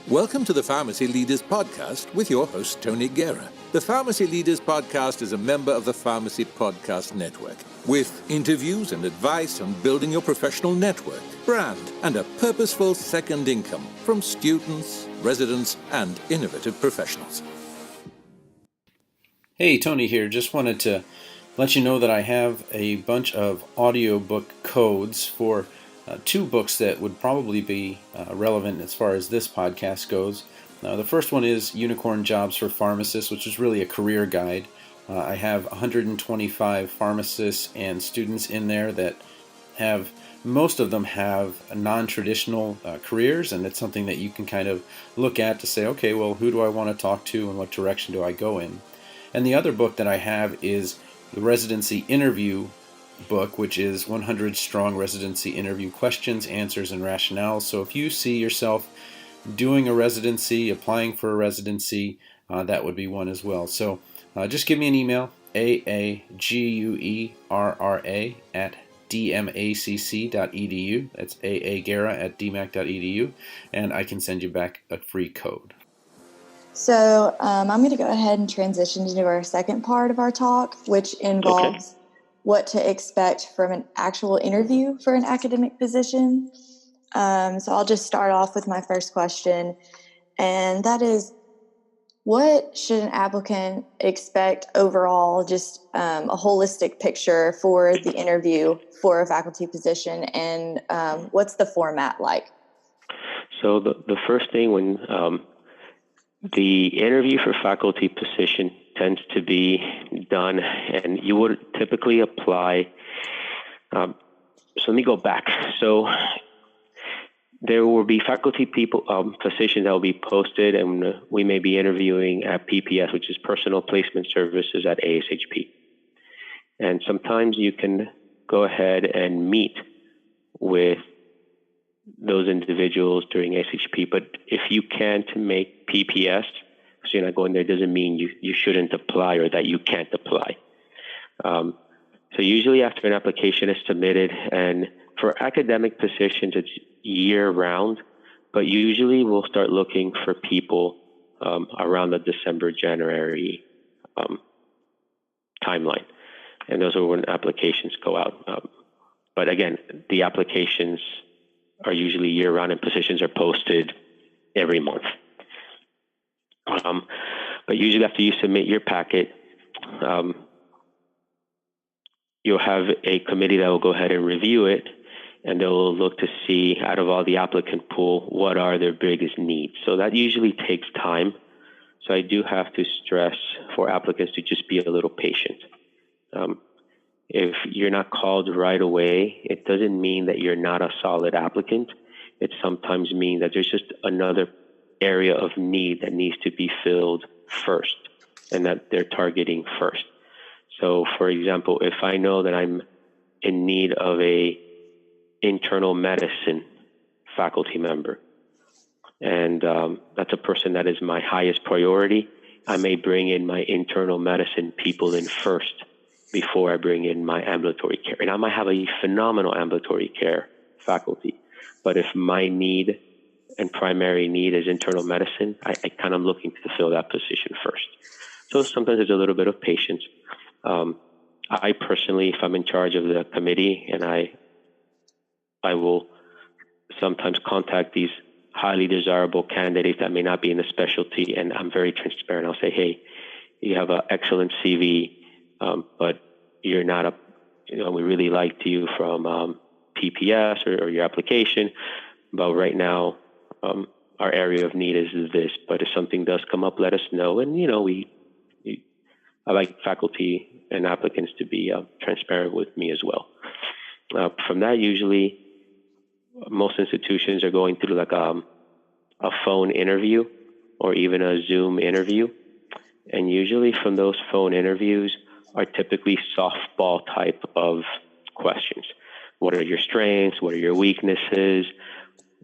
Welcome to the Pharmacy Leaders Podcast with your host, Tony Guerra. The Pharmacy Leaders Podcast is a member of the Pharmacy Podcast Network, with interviews and advice on building your professional network, brand, and a purposeful second income from students, residents, and innovative professionals. Hey, Tony here. Just wanted to let you know that I have a bunch of audiobook codes for two books that would probably be relevant as far as this podcast goes. The first one is Unicorn Jobs for Pharmacists, which is really a career guide. I have 125 pharmacists and students in there that have, most of them have non-traditional careers, and it's something that you can kind of look at to say, okay, well, who do I want to talk to and what direction do I go in? And the other book that I have is the Residency Interview book, which is 100 Strong Residency Interview Questions, Answers, and Rationales. So if you see yourself doing a residency, applying for a residency, that would be one as well. So just give me an email, aaguerra at dmacc.edu. That's aaguerra at dmac.edu, and I can send you back a free code. So I'm going to go ahead and transition into our second part of our talk, which involves what to expect from an actual interview for an academic position. So I'll just start off with my first question, and that is, what should an applicant expect overall, just a holistic picture for the interview for a faculty position, and what's the format like? So the first thing when the interview for faculty position tends to be done, and you would typically apply. So let me go back. So there will be faculty positions that will be posted, and we may be interviewing at PPS, which is Personal Placement Services at ASHP. And sometimes you can go ahead and meet with those individuals during ASHP, but if you can't make PPS, so you're not going there, doesn't mean you shouldn't apply or that you can't apply. So usually after an application is submitted, and for academic positions, it's year-round, but usually we'll start looking for people around the December, January timeline, and those are when applications go out. But again, the applications are usually year-round, and positions are posted every month. But usually after you submit your packet, you'll have a committee that will go ahead and review it, and they'll look to see, out of all the applicant pool, what are their biggest needs. So that usually takes time. So I do have to stress for applicants to just be a little patient. If you're not called right away, it doesn't mean that you're not a solid applicant. It sometimes means that there's just another area of need that needs to be filled first, and that they're targeting first. So for example, if I know that I'm in need of a internal medicine faculty member, and that's a person that is my highest priority, I may bring in my internal medicine people in first before I bring in my ambulatory care. And I might have a phenomenal ambulatory care faculty, but if my need and primary need is internal medicine, I kind of looking to fill that position first. So sometimes there's a little bit of patience. I personally, if I'm in charge of the committee, and I will sometimes contact these highly desirable candidates that may not be in the specialty, and I'm very transparent. I'll say, hey, you have an excellent CV, but you're not we really liked you from PPS or your application, but right now our area of need is this. But if something does come up, let us know. And I like faculty and applicants to be transparent with me as well. From that, usually most institutions are going through like a phone interview or even a Zoom interview. And usually from those phone interviews are typically softball type of questions. What are your strengths? What are your weaknesses?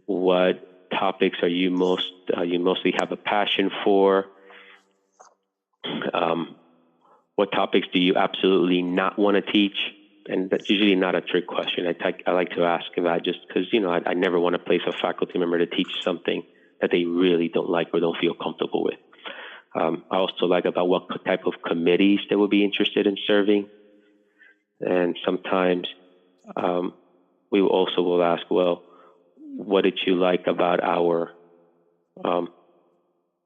What topics are you mostly have a passion for? What topics do you absolutely not want to teach? And that's usually not a trick question. I like to ask that just because, I never want to place a faculty member to teach something that they really don't like or don't feel comfortable with. I also like about what type of committees they would be interested in serving. And sometimes we also will ask, well, what did you like about our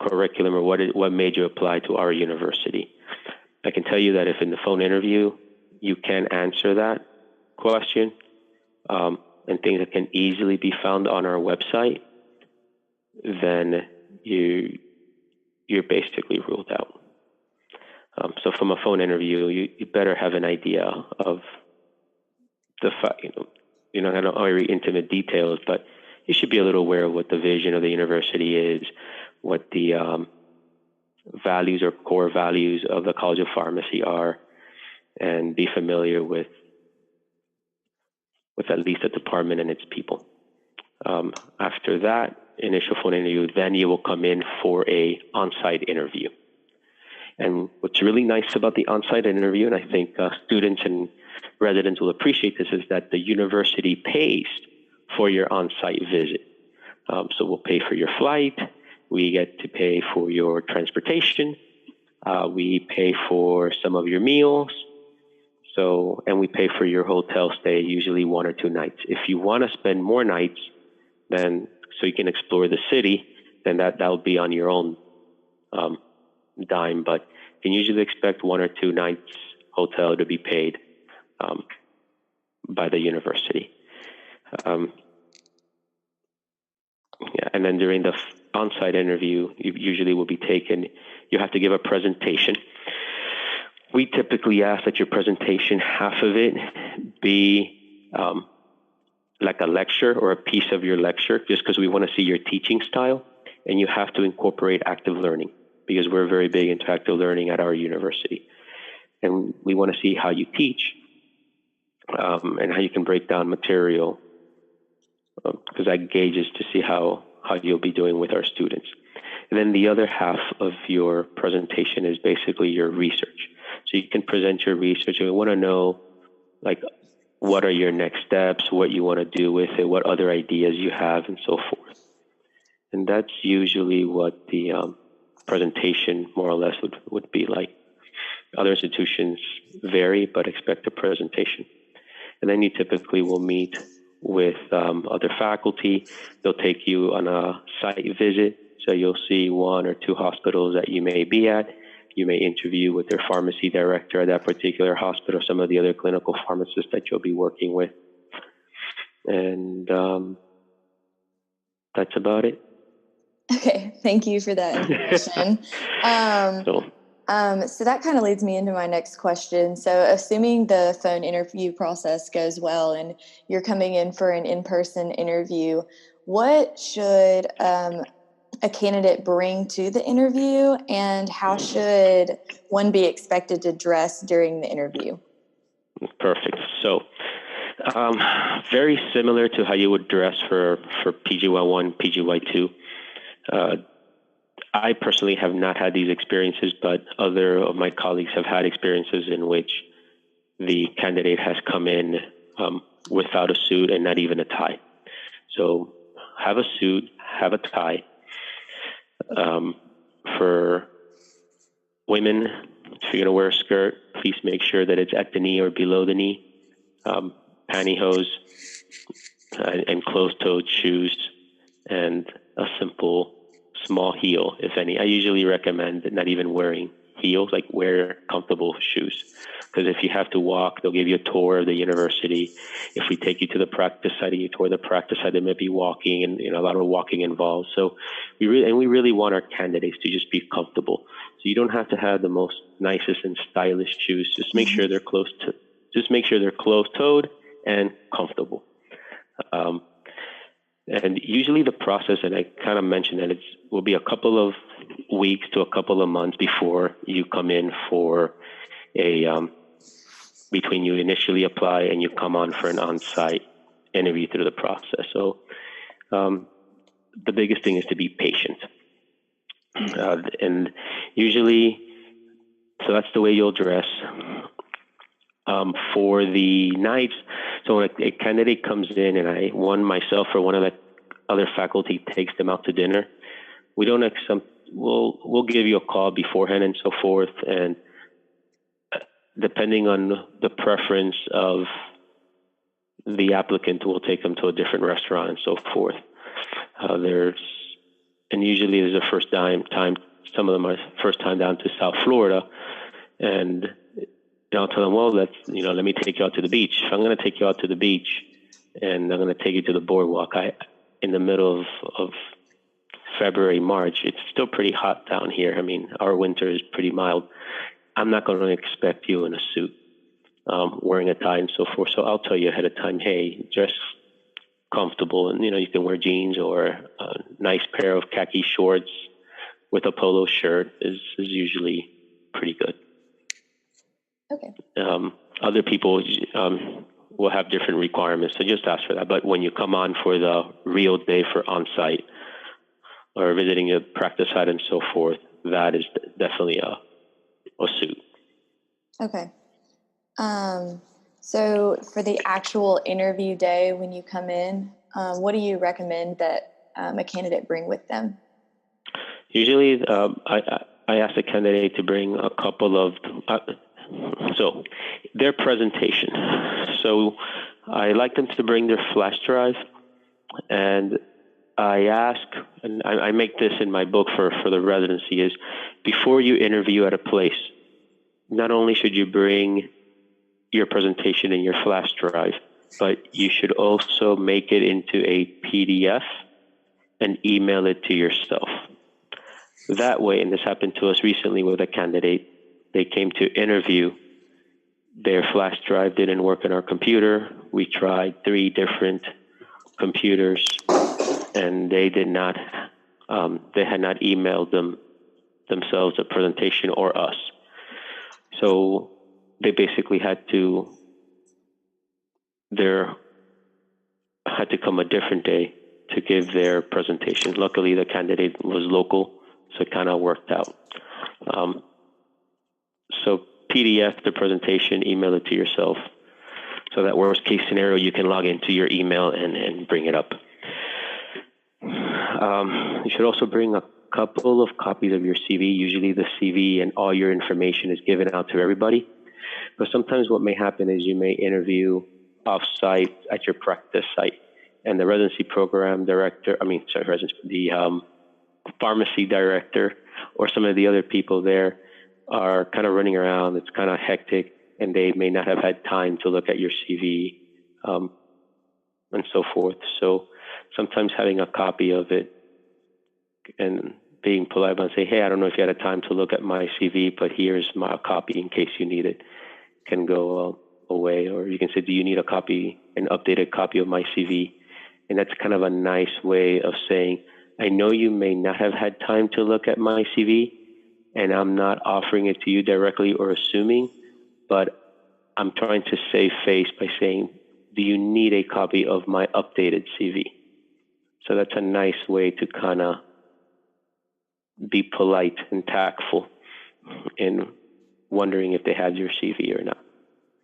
curriculum, or what made you apply to our university? I can tell you that if in the phone interview you can answer that question, and things that can easily be found on our website, then you're basically ruled out. So from a phone interview, you better have an idea of not very intimate details, but you should be a little aware of what the vision of the university is, what the values or core values of the College of Pharmacy are, and be familiar with at least the department and its people. After that initial phone interview, then you will come in for a on-site interview. And what's really nice about the on-site interview, and I think students and residents will appreciate this, is that the university pays for your on-site visit. So we'll pay for your flight, we get to pay for your transportation, we pay for some of your meals, and we pay for your hotel stay, usually 1 or 2 nights. If you want to spend more nights, then so you can explore the city, then that'll be on your own dime. But you can usually expect 1 or 2 nights hotel to be paid by the university. And then during the on-site interview, you usually will be you have to give a presentation. We typically ask that your presentation, half of it be like a lecture or a piece of your lecture, just because we want to see your teaching style, and you have to incorporate active learning because we're very big into active learning at our university. And we want to see how you teach and how you can break down material, because that gauges to see how you'll be doing with our students. And then the other half of your presentation is basically your research. So you can present your research, and we want to know, like, what are your next steps, what you want to do with it, what other ideas you have, and so forth. And that's usually what the presentation more or less would be like. Other institutions vary, but expect a presentation. And then you typically will meet with other faculty. They'll take you on a site visit. So you'll see 1 or 2 hospitals that you may be at. You may interview with their pharmacy director at that particular hospital, some of the other clinical pharmacists that you'll be working with. And that's about it. Okay, thank you for that information. So that kind of leads me into my next question. So assuming the phone interview process goes well and you're coming in for an in-person interview, what should a candidate bring to the interview, and how should one be expected to dress during the interview? Perfect. So very similar to how you would dress for PGY1, PGY2. I personally have not had these experiences, but other of my colleagues have had experiences in which the candidate has come in without a suit and not even a tie. So have a suit, have a tie. For women, if you're going to wear a skirt, please make sure that it's at the knee or below the knee. Pantyhose and closed-toed shoes, and a simple small heel, if any. I usually recommend not even wearing heels, like wear comfortable shoes. Because if you have to walk, they'll give you a tour of the university. If we take you to the practice site and you tour the practice site, there may be walking, and a lot of walking involved. So we really want our candidates to just be comfortable. So you don't have to have the most nicest and stylish shoes. Just make sure they're closed-toed and comfortable. And usually the process, and I kind of mentioned that will be a couple of weeks to a couple of months before you come in for between you initially apply and you come on for an on-site interview through the process. So the biggest thing is to be patient. And usually, so that's the way you'll dress. For the nights, so when a candidate comes in and myself or one of the other faculty takes them out to dinner, we don't accept. We'll give you a call beforehand and so forth, and depending on the preference of the applicant, we'll take them to a different restaurant and so forth. Usually there's a first time. Some of them are first time down to South Florida, and I'll tell them, well, let me take you out to the beach. If I'm going to take you out to the beach, and I'm going to take you to the boardwalk, in the middle of February, March, it's still pretty hot down here. I mean, our winter is pretty mild. I'm not going to expect you in a suit, wearing a tie and so forth. So I'll tell you ahead of time, hey, dress comfortable, and you can wear jeans or a nice pair of khaki shorts with a polo shirt is usually pretty good. Okay. Other people will have different requirements, so just ask for that. But when you come on for the real day for on-site or visiting a practice site and so forth, that is definitely a suit. Okay. So for the actual interview day when you come in, what do you recommend that a candidate bring with them? Usually, I ask the candidate to bring a couple of so their presentation. So I like them to bring their flash drive, and I ask, and I make this in my book for the residency, is before you interview at a place, not only should you bring your presentation in your flash drive, but you should also make it into a PDF and email it to yourself. That way, and this happened to us recently with a candidate, they came to interview, their flash drive didn't work on our computer. We tried 3 different computers, and they did not, they had not emailed themselves a presentation or us. So they basically had to come a different day to give their presentation. Luckily, the candidate was local, so it kind of worked out. So PDF the presentation, email it to yourself. So that worst case scenario, you can log into your email and bring it up. You should also bring a couple of copies of your CV. Usually the CV and all your information is given out to everybody. But sometimes what may happen is you may interview off-site at your practice site, and the residency program director, the pharmacy director or some of the other people there are kind of running around. It's kind of hectic, and they may not have had time to look at your CV and so forth. So sometimes having a copy of it and being polite about say, hey, I don't know if you had a time to look at my CV, but here's my copy in case you need it, can go away. Or you can say, do you need an updated copy of my CV? And that's kind of a nice way of saying, I know you may not have had time to look at my CV, and I'm not offering it to you directly or assuming, but I'm trying to save face by saying, do you need a copy of my updated CV? So that's a nice way to kind of be polite and tactful in wondering if they have your CV or not.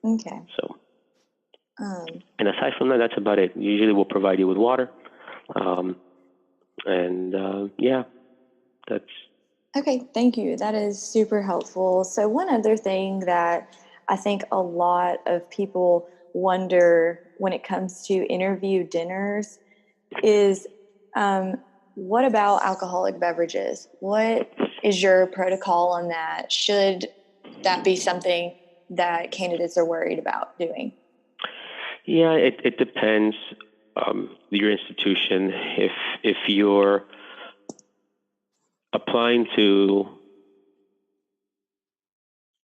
Okay. So, and aside from that, that's about it. Usually we'll provide you with water. That's. Okay, thank you. That is super helpful. So one other thing that I think a lot of people wonder when it comes to interview dinners is, what about alcoholic beverages? What is your protocol on that? Should that be something that candidates are worried about doing? Yeah, it depends. Your institution, if you're applying to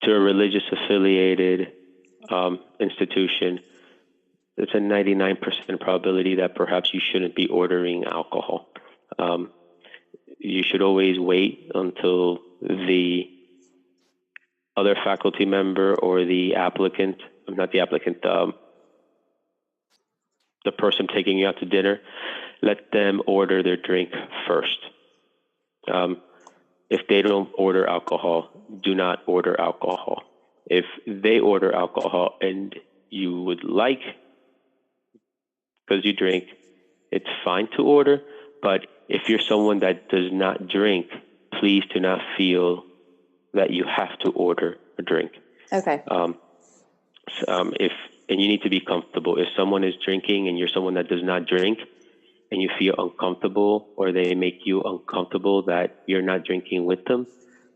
a religious affiliated institution, it's a 99% probability that perhaps you shouldn't be ordering alcohol. You should always wait until the other faculty member or the applicant, not the applicant, the person taking you out to dinner, let them order their drink first. If they don't order alcohol, do not order alcohol. If they order alcohol and you would like, because you drink, it's fine to order, But if you're someone that does not drink, please do not feel that you have to order a drink. Okay. And you need to be comfortable. If someone is drinking and you're someone that does not drink, and you feel uncomfortable, or they make you uncomfortable that you're not drinking with them,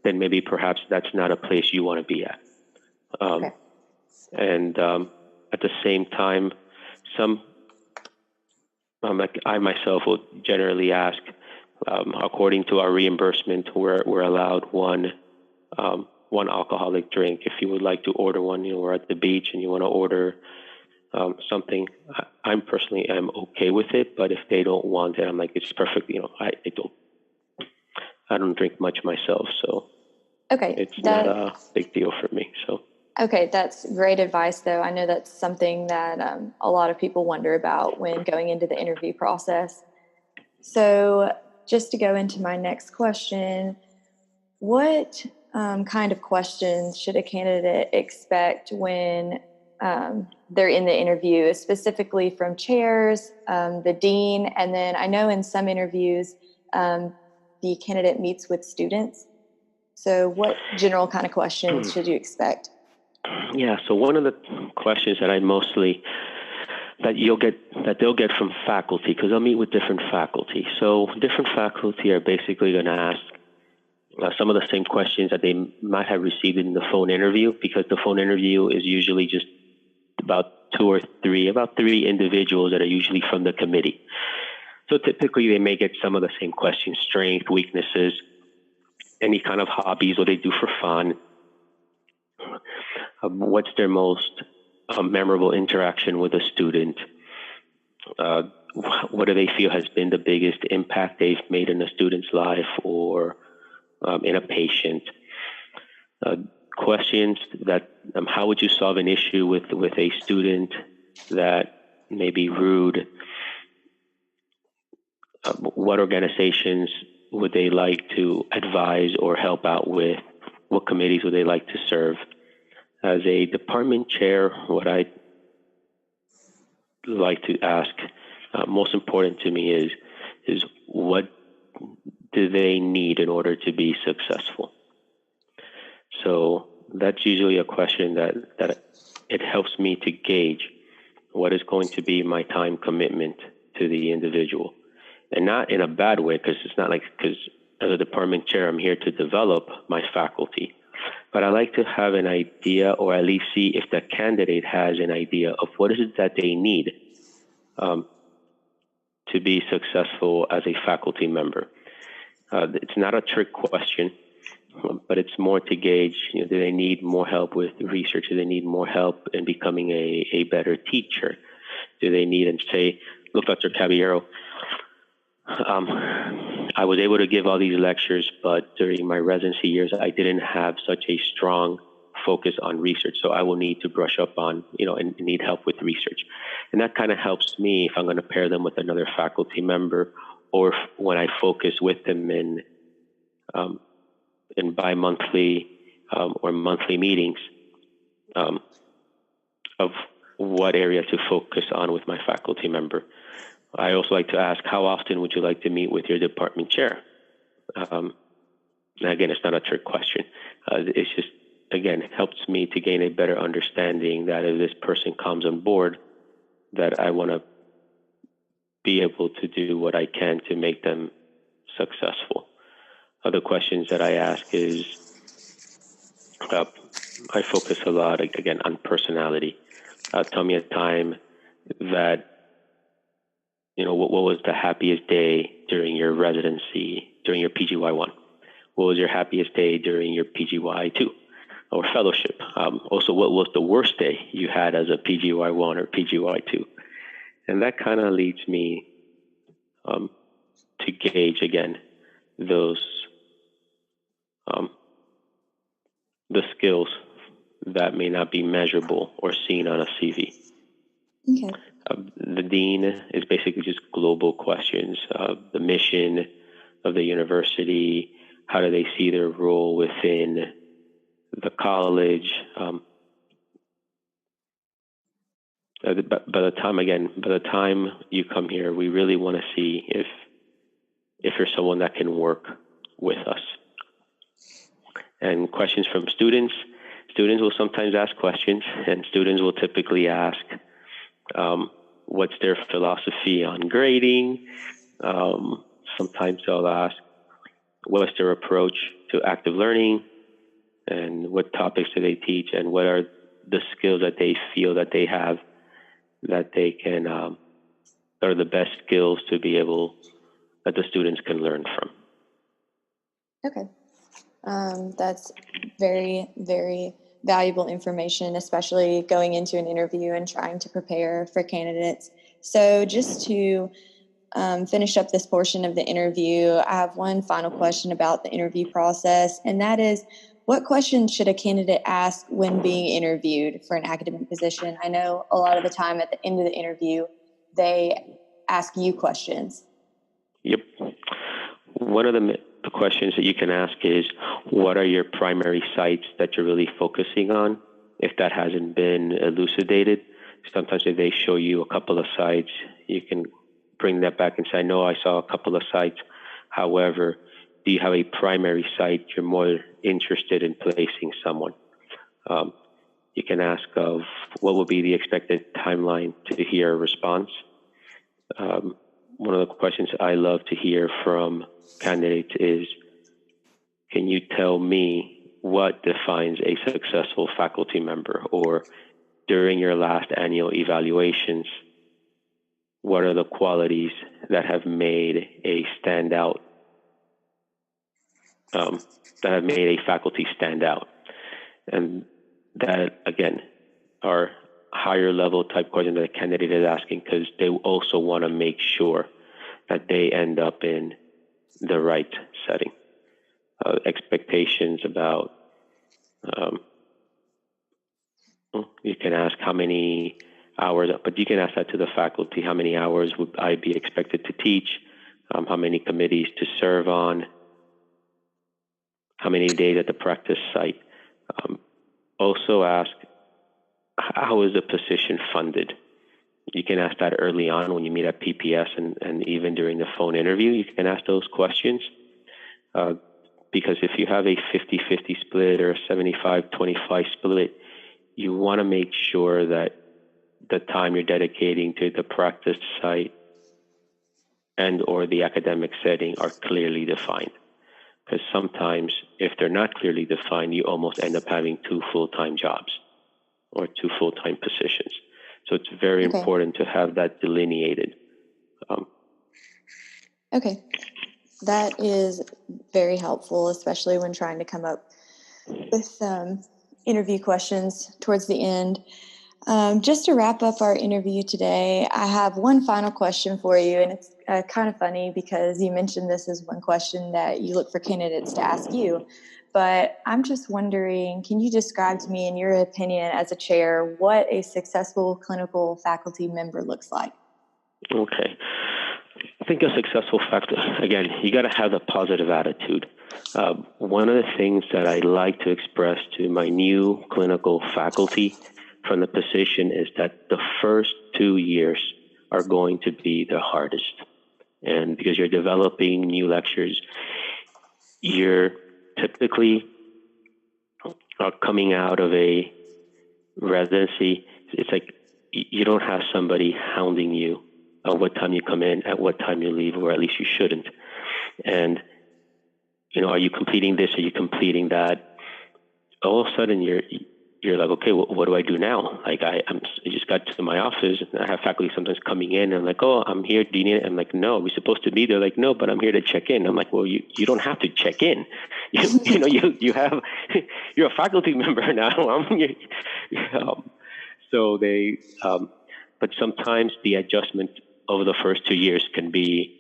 then maybe perhaps that's not a place you want to be at. Okay. And at the same time, I myself will generally ask, according to our reimbursement, we're allowed one alcoholic drink. If you would like to order one, we're at the beach and you want to order something, I'm personally am okay with it. But if they don't want it, I'm like, it's perfect. I don't drink much myself, so Okay. it's not a big deal for me. So. Okay, that's great advice, though. I know that's something that a lot of people wonder about when going into the interview process. So just to go into my next question, what kind of questions should a candidate expect when they're in the interview, specifically from chairs, the dean, and then I know in some interviews the candidate meets with students. So what general kind of questions should you expect? Yeah, so one of the questions that they'll get from faculty, because I'll meet with different faculty. So different faculty are basically going to ask some of the same questions that they might have received in the phone interview, because the phone interview is usually just about three individuals that are usually from the committee. So typically they may get some of the same questions: strength, weaknesses, any kind of hobbies, what they do for fun. What's their most memorable interaction with a student? What do they feel has been the biggest impact they've made in a student's life or in a patient? Questions that how would you solve an issue with a student that may be rude? What organizations would they like to advise or help out with? What committees would they like to serve? As a department chair, what I like to ask, most important to me, is what do they need in order to be successful? So that's usually a question that it helps me to gauge what is going to be my time commitment to the individual. And not in a bad way, because it's not like, because as a department chair, I'm here to develop my faculty. But I like to have an idea, or at least see if the candidate has an idea of what is it that they need to be successful as a faculty member. It's not a trick question, but it's more to gauge, do they need more help with research? Do they need more help in becoming a better teacher? Do they need, and say, look, Dr. Caballero, I was able to give all these lectures, but during my residency years, I didn't have such a strong focus on research. So I will need to brush up on, and need help with research. And that kind of helps me if I'm going to pair them with another faculty member, or when I focus with them in bi-monthly or monthly meetings of what area to focus on with my faculty member. I also like to ask, how often would you like to meet with your department chair? And again, it's not a trick question. It's just, again, it helps me to gain a better understanding that if this person comes on board, that I want to be able to do what I can to make them successful. Other questions that I ask is, I focus a lot, again, on personality. Tell me a time that, what was the happiest day during your residency, during your PGY1? What was your happiest day during your PGY2 or fellowship? Also, what was the worst day you had as a PGY1 or PGY2? And that kind of leads me to gauge, again, those the skills that may not be measurable or seen on a CV. Okay. The dean is basically just global questions. The mission of the university, how do they see their role within the college? By the time you come here, we really want to see if if you're someone that can work with us. And questions from students. Students will sometimes ask questions, and students will typically ask, what's their philosophy on grading? Sometimes they'll ask, what's their approach to active learning? And what topics do they teach? And what are the skills that they feel that they have that they can, are the best skills to be able, that the students can learn from? Okay. That's very, very valuable information, especially going into an interview and trying to prepare for candidates. So just to finish up this portion of the interview, I have one final question about the interview process, and that is, what questions should a candidate ask when being interviewed for an academic position? I know a lot of the time at the end of the interview, they ask you questions. Yep. One of the questions that you can ask is, what are your primary sites that you're really focusing on? If that hasn't been elucidated, sometimes if they show you a couple of sites, you can bring that back and say, no, I saw a couple of sites. However, do you have a primary site you're more interested in placing someone? You can ask of what will be the expected timeline to hear a response. One of the questions I love to hear from candidates is, can you tell me what defines a successful faculty member? Or during your last annual evaluations, what are the qualities that have made a standout, that have made a faculty stand out? And that, again, are higher level type questions that a candidate is asking, because they also want to make sure that they end up in the right setting. Expectations about, you can ask how many hours, but you can ask that to the faculty. How many hours would I be expected to teach? How many committees to serve on? How many days at the practice site? Also ask, how is the position funded? You can ask that early on when you meet at PPS, and even during the phone interview, you can ask those questions. Because if you have a 50-50 split or a 75-25 split, you want to make sure that the time you're dedicating to the practice site and or the academic setting are clearly defined. Because sometimes if they're not clearly defined, you almost end up having two full-time jobs or two full-time positions. So it's very important to have that delineated. Okay. That is very helpful, especially when trying to come up with interview questions towards the end. Just to wrap up our interview today, I have one final question for you, and it's kind of funny because you mentioned this as one question that you look for candidates to ask you. But I'm just wondering, can you describe to me, in your opinion as a chair, what a successful clinical faculty member looks like? Okay. I think a successful faculty, again, you got to have a positive attitude. One of the things that I like to express to my new clinical faculty from the position is that the first 2 years are going to be the hardest. And because you're developing new lectures, you're typically coming out of a residency. It's like you don't have somebody hounding you at what time you come in, at what time you leave, or at least you shouldn't. And, are you completing this? Are you completing that? All of a sudden you're like, okay, what do I do now? Like I just got to my office, and I have faculty sometimes coming in, and I'm like, oh, I'm here. Do you need it? I'm like, no, we're supposed to be there. Like, no, but I'm here to check in. I'm like, well, you don't have to check in. You have, you're a faculty member now. So they, but sometimes the adjustment over the first 2 years can be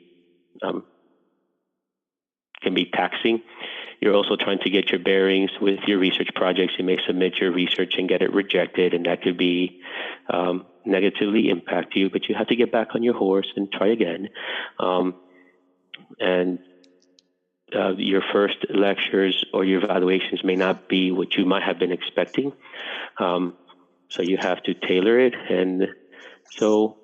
taxing. You're also trying to get your bearings with your research projects. You may submit your research and get it rejected, and that could be negatively impact you, but you have to get back on your horse and try again. Your first lectures or your evaluations may not be what you might have been expecting. So you have to tailor it. And so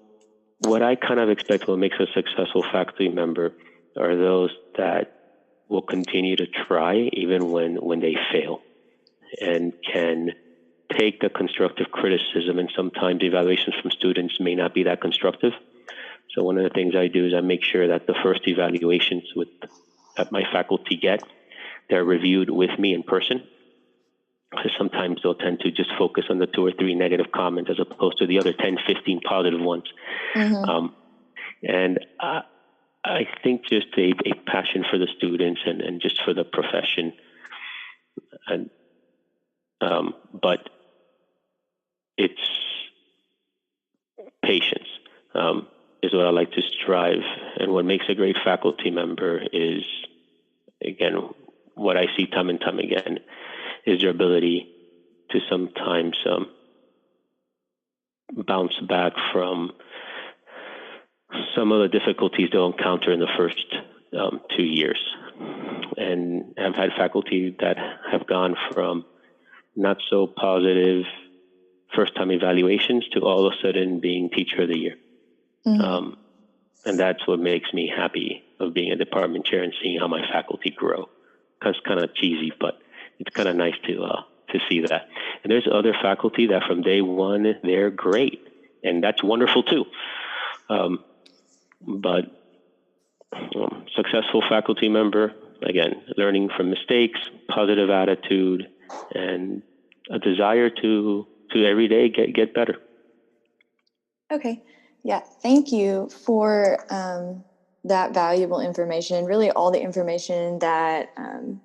what I kind of expect what makes a successful faculty member are those that will continue to try even when they fail, and can take the constructive criticism. And sometimes evaluations from students may not be that constructive. So one of the things I do is I make sure that the first evaluations that my faculty get, they're reviewed with me in person. Because sometimes they'll tend to just focus on the 2 or 3 negative comments as opposed to the other 10, 15 positive ones. And I think just a passion for the students and just for the profession. And but it's patience is what I like to strive. And what makes a great faculty member is, again, what I see time and time again, is their ability to sometimes bounce back from some of the difficulties they'll encounter in the first 2 years. And I've had faculty that have gone from not so positive first-time evaluations to all of a sudden being Teacher of the Year. And that's what makes me happy of being a department chair and seeing how my faculty grow. It's kind of cheesy, but it's kind of nice to see that. And there's other faculty that from day one, they're great. And that's wonderful too. But successful faculty member, again, learning from mistakes, positive attitude, and a desire to every day get better. Okay. Yeah. Thank you for that valuable information. Really, all the information that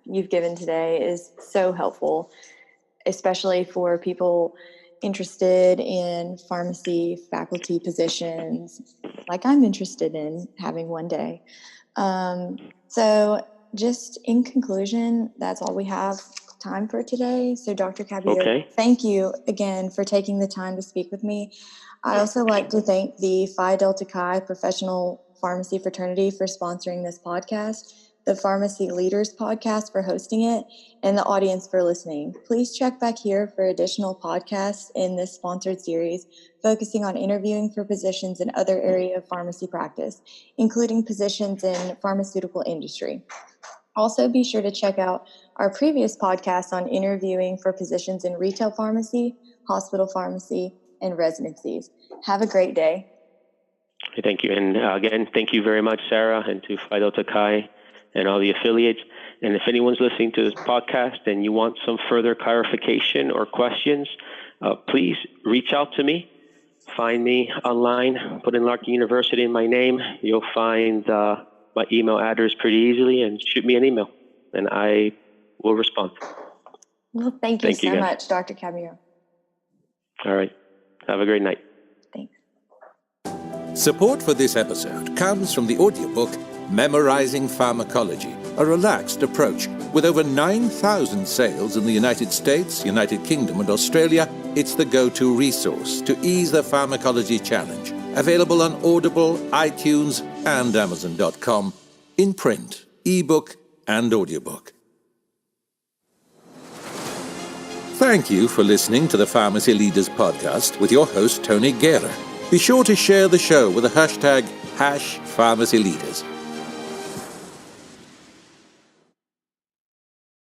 you've given today is so helpful, especially for people interested in pharmacy faculty positions, like I'm interested in having one day. So just in conclusion, that's all we have time for today. So Dr. Caballero, Thank you again for taking the time to speak with me. I also like to thank the Phi Delta Chi Professional Pharmacy Fraternity for sponsoring this podcast, the Pharmacy Leaders Podcast for hosting it, and the audience for listening. Please check back here for additional podcasts in this sponsored series, focusing on interviewing for positions in other areas of pharmacy practice, including positions in pharmaceutical industry. Also, be sure to check out our previous podcast on interviewing for positions in retail pharmacy, hospital pharmacy, and residencies. Have a great day. Thank you. And again, thank you very much, Sarah, and to Phi Delta Chi and all the affiliates. And if anyone's listening to this podcast and you want some further clarification or questions, please reach out to me. Find me online, put in Larkin University in my name. You'll find my email address pretty easily, and shoot me an email, and I will respond. Well, thank you so much, Dr. Caballero. All right. Have a great night. Thanks. Support for this episode comes from the audiobook Memorizing Pharmacology, a relaxed approach. With over 9,000 sales in the United States, United Kingdom, and Australia, it's the go-to resource to ease the pharmacology challenge. Available on Audible, iTunes, and Amazon.com, in print, ebook, and audiobook. Thank you for listening to the Pharmacy Leaders Podcast with your host, Tony Guerra. Be sure to share the show with the hashtag #PharmacyLeaders.